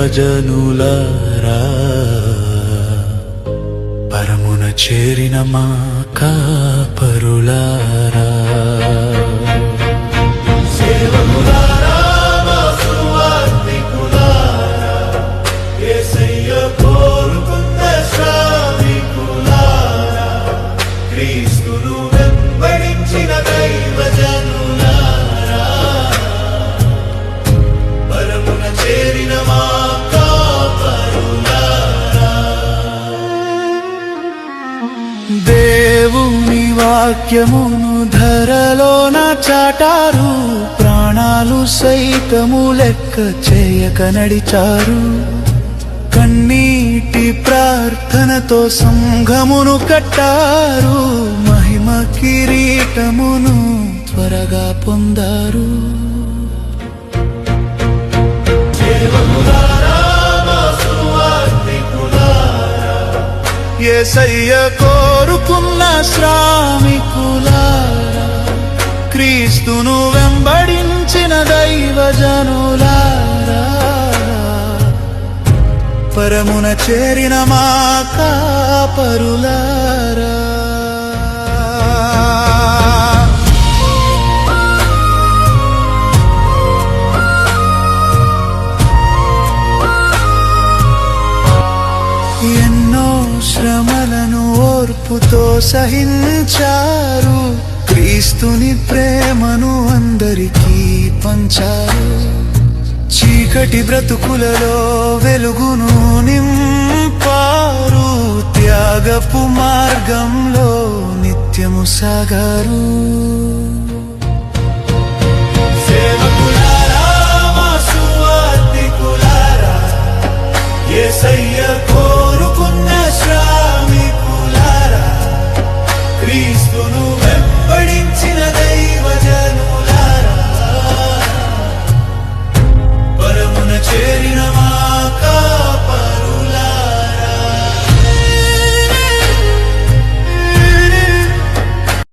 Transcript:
దైవజనులారా, పరమున చేరిన మా కాపరులారా, సేవకులారా, మా సువార్తికులారా, యేసయ్య కోరుకున్న శ్రామికులారా, క్రీస్తును వెంబడించిన దైవజనులారా, పరమున చేరిన మా కాపరులారా. దేవుని వాక్యమును ధరలోన చాటారు, ప్రాణాలు సైతము లెక్క చేయక నడిచారు. కన్నీటి ప్రార్థనతో సంఘమును కట్టారు, మహిమ కిరీటమును త్వరగా పొందారు. యేసయ్య కోరుకున్న శ్రామికులారా, క్రీస్తును వెంబడించిన దైవజనులారా, పరమున చేరిన మా కాపరులారా. ఎన్నో శ్రమలను ఓర్పుతో సహించారు, క్రీస్తుని ప్రేమను అందరికీ పంచారు. చీకటి బ్రతుకులలో వెలుగును నింపారు, త్యాగపు మార్గంలో నిత్యము సాగారు. సేవకులారా, మా సువార్తికులారా, యేసయ్య